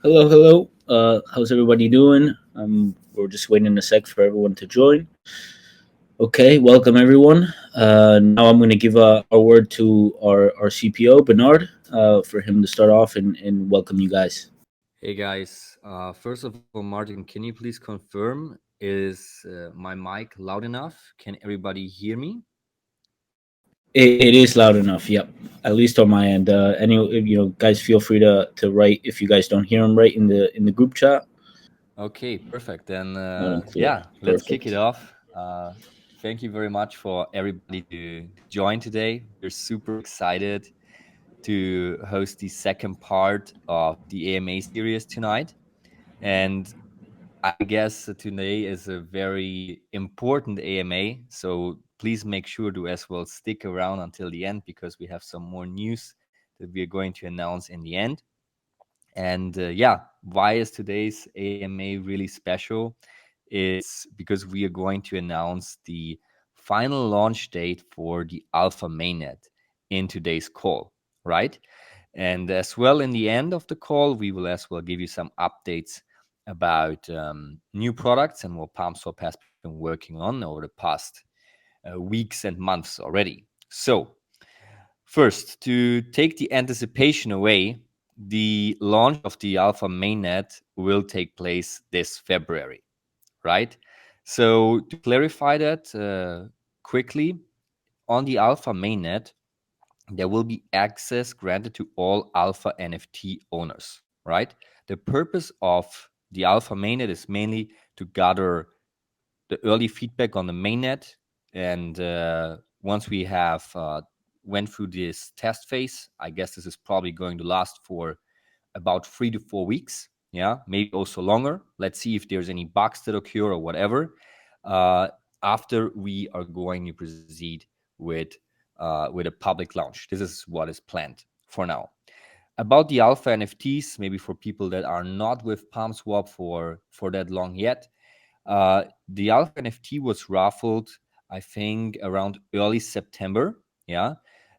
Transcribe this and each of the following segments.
Hello, hello. How's everybody doing? We're just waiting a sec for everyone to join. Okay, welcome everyone. Now I'm going to give a word to our CPO, Bernard, for him to start off and welcome you guys. Hey guys, first of all, Martin, can you please confirm is my mic loud enough? Can everybody hear me? It is loud enough. Yep, at least on my end. Guys, feel free to write if you guys don't hear him right in the group chat. Okay, perfect. Then, Loud and clear. yeah, let's kick it Perfect. off. Thank you very much for everybody to join today. We're super excited to host the second part of the AMA series tonight. And I guess today is a very important AMA. So please make sure to as well stick around until the end because we have some more news that we are going to announce in the end. And yeah, why is today's AMA really special? It's because we are going to announce the final launch date for the Alpha mainnet in today's call, right? And as well, in the end of the call, we will as well give you some updates about new products and what PalmSwap has been working on over the past weeks and months already. So, first, to take the anticipation away, the launch of the Alpha mainnet will take place this February, right? So, to clarify that quickly, on the Alpha mainnet, there will be access granted to all Alpha NFT owners, right? The purpose of the Alpha mainnet is mainly to gather the early feedback on the mainnet, and once we have went through this test phase, I guess this is probably going to last for about 3 to 4 weeks. Yeah, maybe also longer. Let's see if there's any bugs that occur or whatever. Uh, After we are going to proceed with with a public launch. This is what is planned for now. About the alpha NFTs, maybe for people that are not with PalmSwap for that long yet, the alpha NFT was raffled, I think, around early September. Yeah,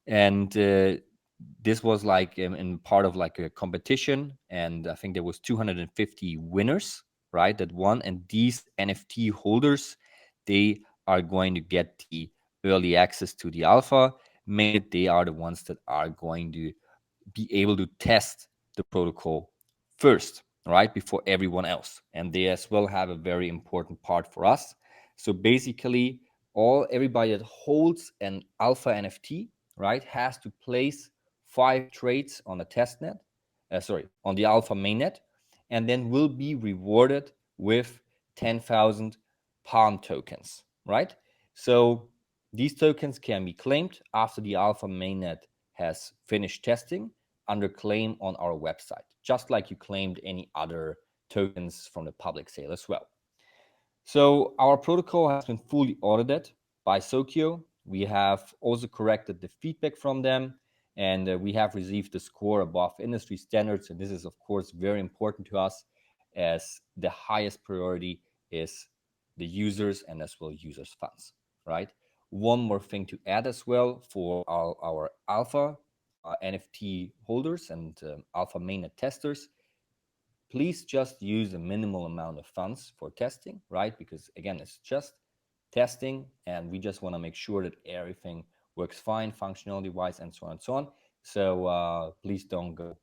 and this was like in part of like a competition, and I think there was 250 winners, right? That won, and these NFT holders, they are going to get the early access to the alpha. Mainly, they are the ones that are going to be able to test the protocol first, right, before everyone else. And they as well have a very important part for us. So basically, everybody that holds an alpha NFT, right, has to place 5 trades on the test net, on the alpha mainnet, and then will be rewarded with 10,000 Palm tokens, right? So these tokens can be claimed after the alpha mainnet has finished testing under claim on our website, just like you claimed any other tokens from the public sale as well. So our protocol has been fully audited by Sokyo. We have also corrected the feedback from them, and we have received a score above industry standards. And this is, of course, very important to us, as the highest priority is the users and as well users' funds, right? One more thing to add as well for our alpha NFT holders and alpha mainnet testers: please just use a minimal amount of funds for testing, right? Because again, it's just testing, and we just want to make sure that everything works fine functionality wise and so on and so on. So please don't go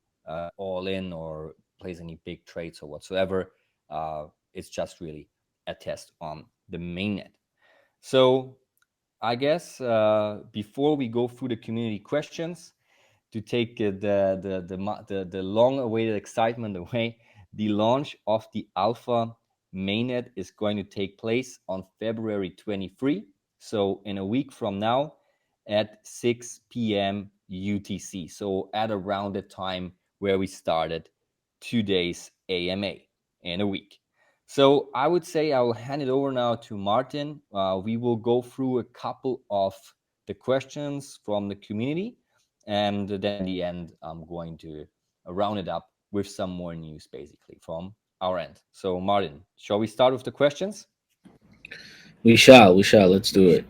all in or place any big trades or whatsoever. It's just really a test on the mainnet. So I guess before we go through the community questions, to take the long-awaited excitement away, the launch of the alpha mainnet is going to take place on February 23. So in a week from now at 6 p.m. UTC. So at around the time where we started today's AMA in a week. So I would say I will hand it over now to Martin. We will go through a couple of the questions from the community, and then in the end, I'm going to round it up with some more news basically from our end. So Martin, shall we start with the questions? We shall. Let's do it.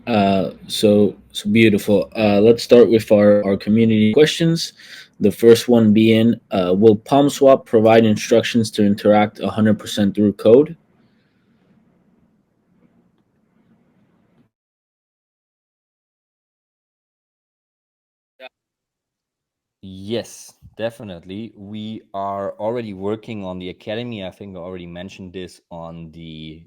So beautiful. Let's start with our community questions. The first one being, will PalmSwap provide instructions to interact 100% through code? Yes, definitely. We are already working on the academy. I think I already mentioned this on the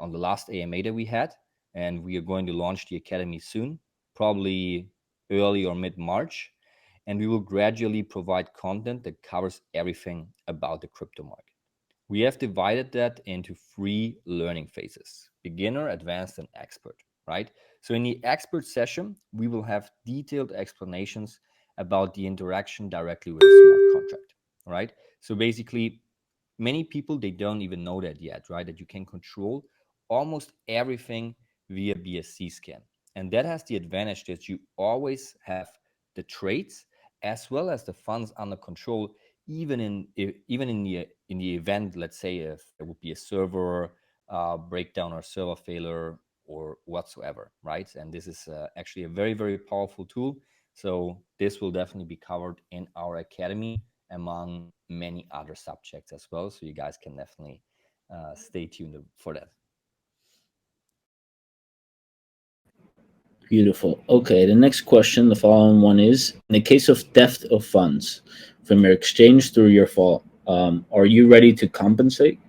last AMA that we had, and we are going to launch the academy soon, probably early or mid-March, and we will gradually provide content that covers everything about the crypto market. We have divided that into 3 learning phases: beginner, advanced, and expert, right? So in the expert session, we will have detailed explanations about the interaction directly with the smart contract, right? So basically, many people, they don't even know that yet, right? That you can control almost everything via BSC scan. And that has the advantage that you always have the trades as well as the funds under control, even in the event, let's say, if there would be a server breakdown or server failure or whatsoever, right? And this is actually a very, very powerful tool. So this will definitely be covered in our academy among many other subjects as well. So you guys can definitely stay tuned for that. Beautiful. Okay, the next question, the following one is, in the case of theft of funds from your exchange through your fault, are you ready to compensate?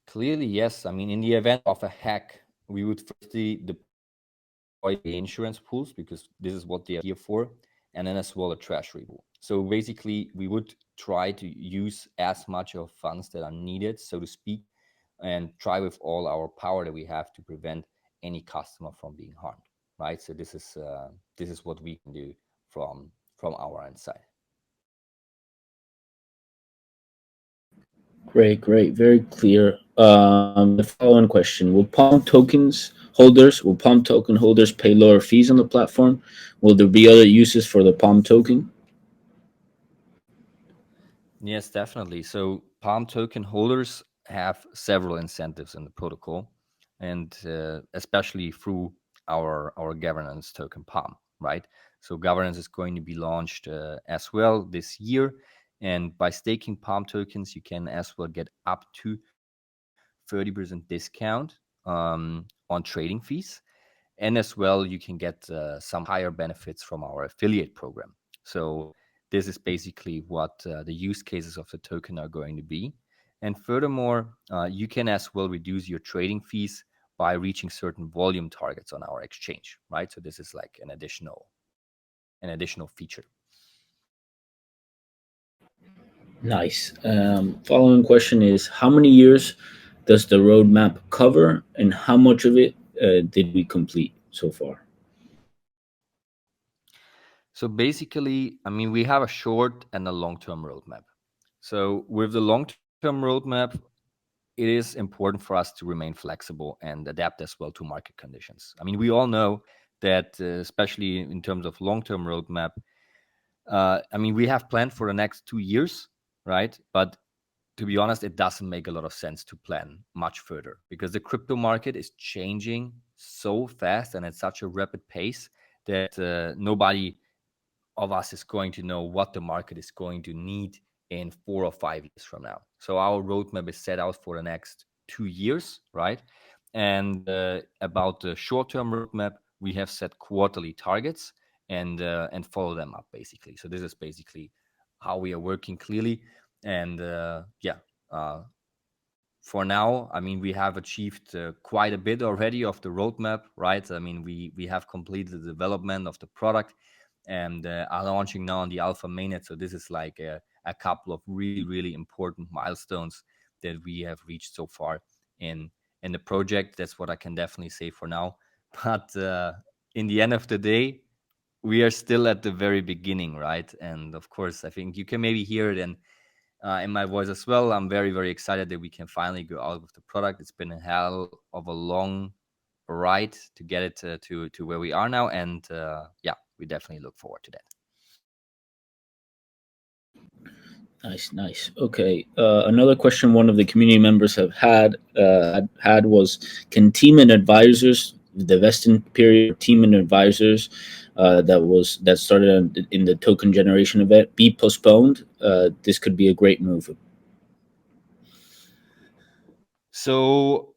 Clearly, yes. I mean, in the event of a hack, we would firstly deploy the insurance pools, because this is what they are here for, and then as well a treasury pool. So basically, we would try to use as much of funds that are needed, so to speak, and try with all our power that we have to prevent any customer from being harmed, right? So this is what we can do from our end side. Great, great, very clear. The following question: will Palm token holders pay lower fees on the platform? Will there be other uses for the Palm token? Yes, definitely. So Palm token holders have several incentives in the protocol, and especially through our governance token Palm, right? So governance is going to be launched as well this year, and by staking Palm tokens, you can as well get up to 30% discount on trading fees, and as well you can get some higher benefits from our affiliate program. So this is basically what the use cases of the token are going to be. And furthermore, you can as well reduce your trading fees by reaching certain volume targets on our exchange, right? So this is like an additional feature. Nice. Following question is, how many years does the roadmap cover, and how much of it did we complete so far? So basically, I mean, we have a short and a long-term roadmap. So with the long-term roadmap, it is important for us to remain flexible and adapt as well to market conditions. I mean, we all know that, especially in terms of long-term roadmap, I mean, we have planned for the next 2 years, right? But to be honest, it doesn't make a lot of sense to plan much further, because the crypto market is changing so fast and at such a rapid pace that nobody of us is going to know what the market is going to need in 4 or 5 years from now. So our roadmap is set out for the next 2 years, right? And about the short-term roadmap, we have set quarterly targets and follow them up basically. So this is basically how we are working clearly. And for now, I mean, we have achieved quite a bit already of the roadmap, right? I mean, we have completed the development of the product and are launching now on the alpha mainnet. So this is like a couple of really, really important milestones that we have reached so far in the project. That's what I can definitely say for now. But in the end of the day, we are still at the very beginning, right? And of course, I think you can maybe hear it in my voice as well. I'm very, very excited that we can finally go out with the product. It's been a hell of a long ride to get it to where we are now, and we definitely look forward to that. Nice, nice. Okay. Another question one of the community members have had was, can team and advisors, the vesting period team and advisors, that started in the token generation event be postponed, this could be a great move. So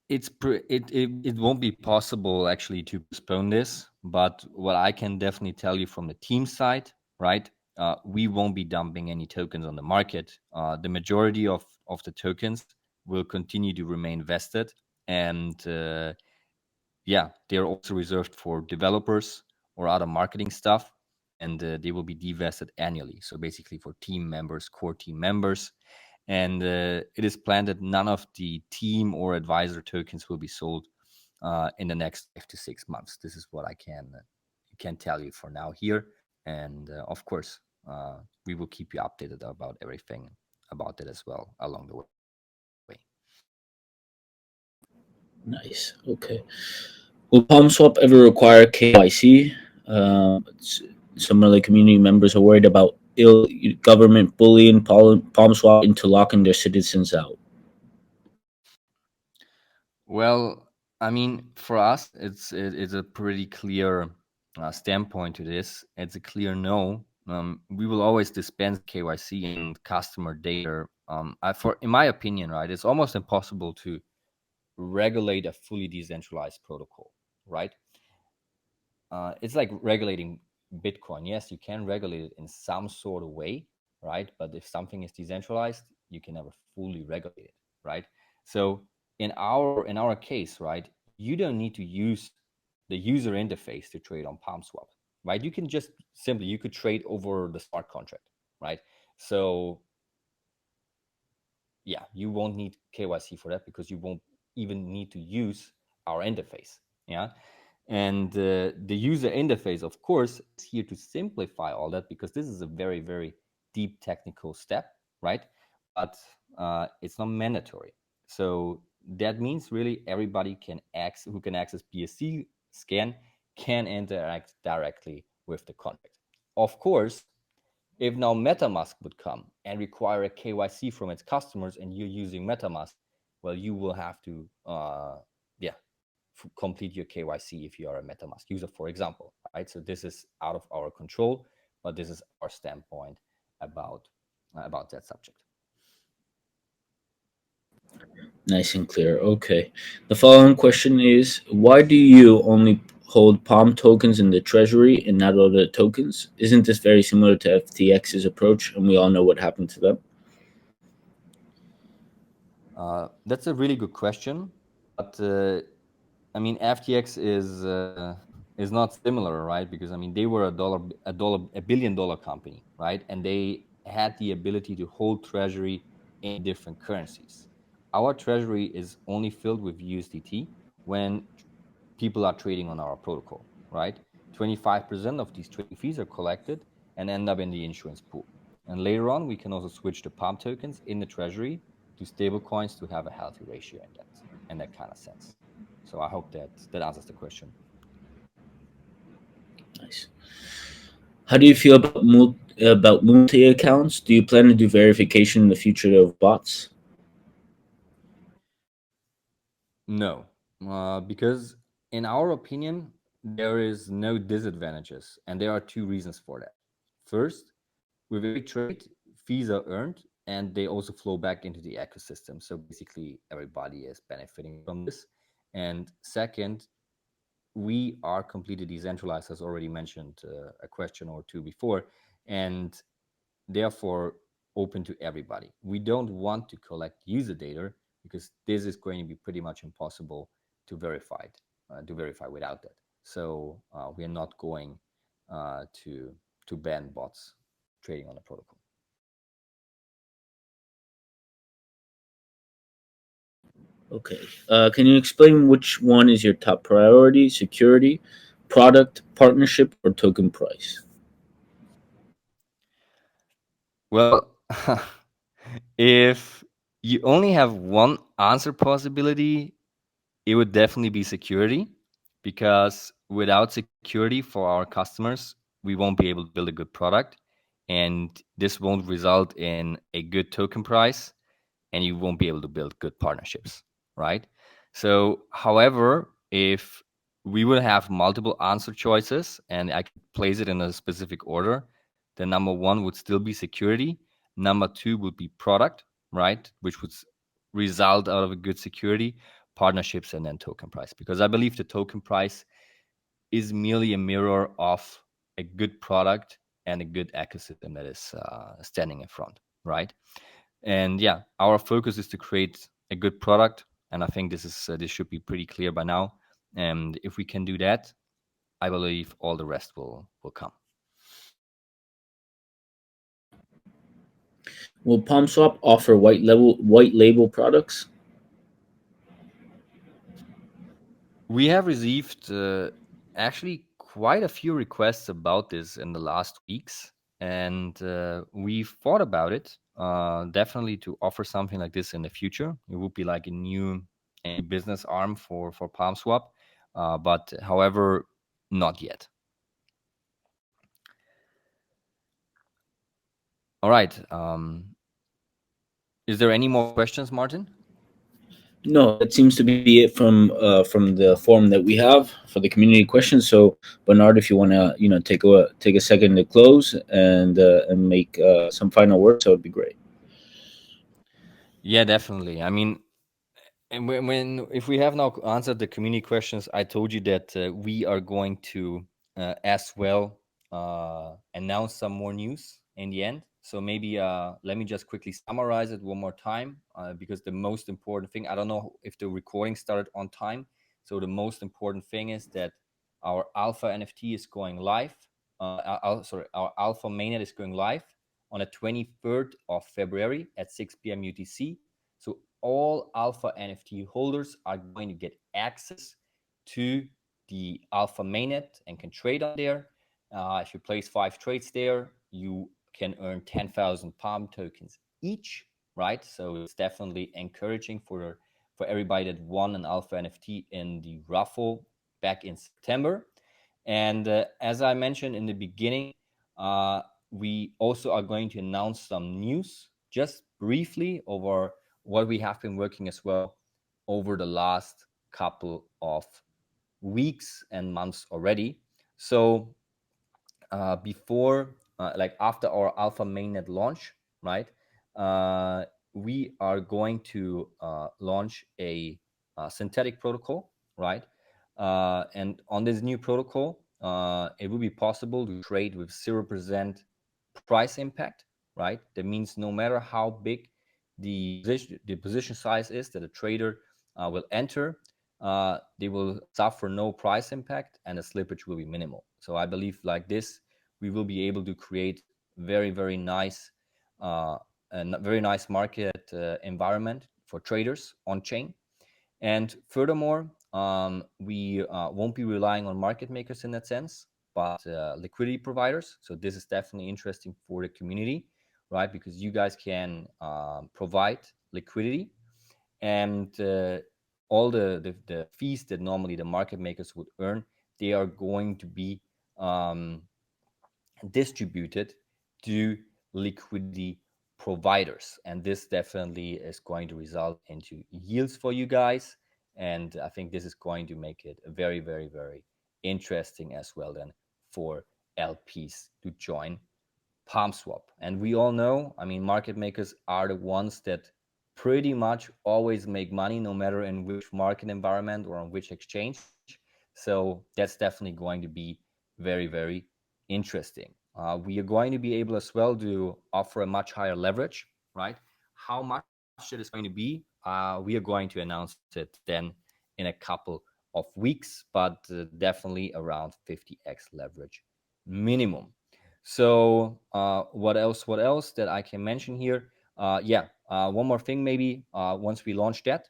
it won't be possible actually to postpone this, but what I can definitely tell you from the team side, right? We won't be dumping any tokens on the market. The majority of the tokens will continue to remain vested, and they're also reserved for developers or other marketing stuff, and they will be divested annually. So basically for team members, core team members. And it is planned that none of the team or advisor tokens will be sold in the next 5 to 6 months. This is what I can tell you for now here. And of course, we will keep you updated about everything about it as well along the way. Nice. Okay. Will PalmSwap ever require KYC? Some of the community members are worried about government bullying PalmSwap into locking their citizens out. Well, I mean, for us, it's a pretty clear standpoint to this. It's a clear no. We will always dispense KYC and customer data. In my opinion, right, it's almost impossible to regulate a fully decentralized protocol, right? It's like regulating Bitcoin. Yes, you can regulate it in some sort of way, right? But if something is decentralized, you can never fully regulate it, right? So in our case, right, you don't need to use the user interface to trade on PalmSwap, right? You can just you could trade over the smart contract, right? So yeah, you won't need KYC for that because you won't even need to use our interface. Yeah. And the user interface, of course, is here to simplify all that because this is a very, very deep technical step, right? But it's not mandatory. So that means really everybody who can access BSC scan can interact directly with the contract. Of course, if now MetaMask would come and require a KYC from its customers and you're using MetaMask, well, you will have to complete your KYC if you are a MetaMask user, for example, right? So this is out of our control, but this is our standpoint about that subject. Nice and clear. Okay. The following question is, why do you only hold Palm tokens in the treasury and not other tokens? Isn't this very similar to FTX's approach? And we all know what happened to them. That's a really good question. But I mean, FTX is not similar, right? Because I mean, they were a billion-dollar company, right? And they had the ability to hold treasury in different currencies. Our treasury is only filled with USDT when people are trading on our protocol, right? 25% of these trading fees are collected and end up in the insurance pool. And later on, we can also switch to Palm tokens in the treasury to stable coins to have a healthy ratio in that kind of sense. So I hope that answers the question. Nice. How do you feel about multi accounts? Do you plan to do verification in the future of bots? No, because in our opinion, there is no disadvantages, and there are two reasons for that. First, with every trade, fees are earned, and they also flow back into the ecosystem. So basically, everybody is benefiting from this. And second, we are completely decentralized, as already mentioned a question or two before, and therefore open to everybody. We don't want to collect user data because this is going to be pretty much impossible to verify without that. So we are not going to ban bots trading on the protocol. Okay. Can you explain which one is your top priority? Security, product, partnership, or token price? Well, if you only have one answer possibility, it would definitely be security, because without security for our customers, we won't be able to build a good product, and this won't result in a good token price, and you won't be able to build good partnerships, right? So, however, if we will have multiple answer choices, and I can place it in a specific order. The number one would still be security. Number two would be product, right? Which would result out of a good security, partnerships, and then token price. Because I believe the token price is merely a mirror of a good product and a good ecosystem that is standing in front, right? And yeah, our focus is to create a good product, and I think this should be pretty clear by now. And if we can do that, I believe all the rest will come. Will PalmSwap offer white label products? We have received actually quite a few requests about this in the last weeks, and we've thought about it definitely to offer something like this in the future. It would be like a new business arm for PalmSwap, but however, not yet. All right. Is there any more questions, Martin? No, that seems to be it from the form that we have for the community questions. So, Bernard, if you want to take a second to close and make some final words, that would be great. Yeah, definitely. I mean, and if we have now answered the community questions, I told you that we are going to as well announce some more news in the end. So maybe let me just quickly summarize it one more time, because the most important thing, I don't know if the recording started on time. So the most important thing is that our alpha NFT is going live. Our alpha mainnet is going live on the 23rd of February at 6 p.m. UTC. So all alpha NFT holders are going to get access to the alpha mainnet and can trade on there. If you place 5 trades there, you can earn 10,000 Palm tokens each, right? So it's definitely encouraging for everybody that won an alpha NFT in the raffle back in September. And as I mentioned in the beginning, we also are going to announce some news just briefly over what we have been working as well over the last couple of weeks and months already. So before, like after our alpha mainnet launch, right, we are going to launch a synthetic protocol, right? And on this new protocol, it will be possible to trade with 0% price impact, right? That means no matter how big the position size is that a trader will enter, they will suffer no price impact and the slippage will be minimal. So I believe like this, we will be able to create very, very nice, a very nice market environment for traders on chain. And furthermore, we won't be relying on market makers in that sense, but liquidity providers. So this is definitely interesting for the community, right? Because you guys can provide liquidity, and all the fees that normally the market makers would earn, they are going to be distributed to liquidity providers, and this definitely is going to result into yields for you guys, and I think this is going to make it very, very, very interesting as well then for LPs to join PalmSwap. And we all know, I mean, market makers are the ones that pretty much always make money no matter in which market environment or on which exchange. So that's definitely going to be very, very interesting. We are going to be able as well to offer a much higher leverage, right? How much it is going to be, we are going to announce it then in a couple of weeks, but definitely around 50x leverage minimum. So what else that I can mention here? One more thing maybe. Once we launch that,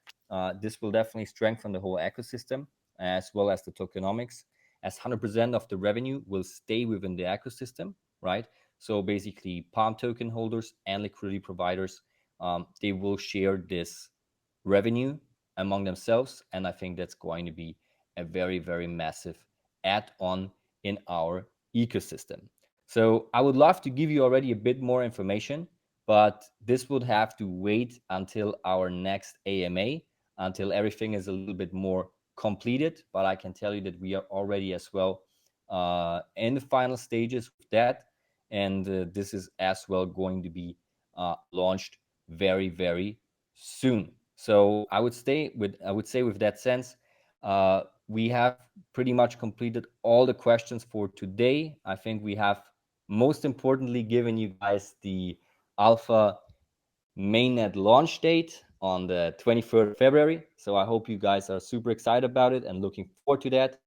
this will definitely strengthen the whole ecosystem as well as the tokenomics, as 100% of the revenue will stay within the ecosystem, right? So basically Palm token holders and liquidity providers, they will share this revenue among themselves, and I think that's going to be a very, very massive add-on in our ecosystem. So I would love to give you already a bit more information, but this would have to wait until our next AMA, until everything is a little bit more completed, but I can tell you that we are already as well in the final stages with that, and this is as well going to be launched very, very soon. So I would say with that sense, we have pretty much completed all the questions for today. I think we have most importantly given you guys the alpha mainnet launch date on the 23rd of February. So I hope you guys are super excited about it and looking forward to that,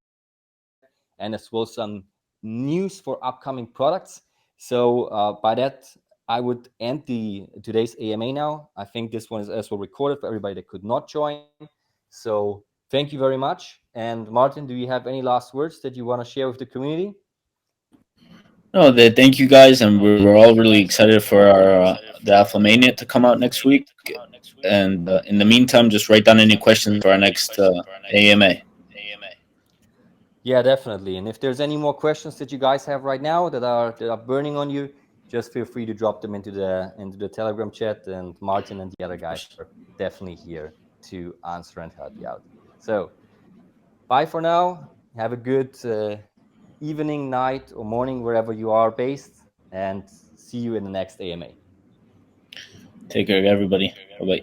and as well some news for upcoming products. So by that, I would end today's AMA now. I think this one is as well recorded for everybody that could not join. So thank you very much. And Martin, do you have any last words that you want to share with the community? No, thank you guys, and we're all really excited for our the Alpha Mainnet to come out next week. And in the meantime, just write down any questions for our next AMA. Yeah, definitely. And if there's any more questions that you guys have right now that are burning on you, just feel free to drop them into the Telegram chat, and Martin and the other guys are definitely here to answer and help you out. So bye for now. Have a good evening, night, or morning wherever you are based, and see you in the next AMA. Take care, everybody. Bye bye.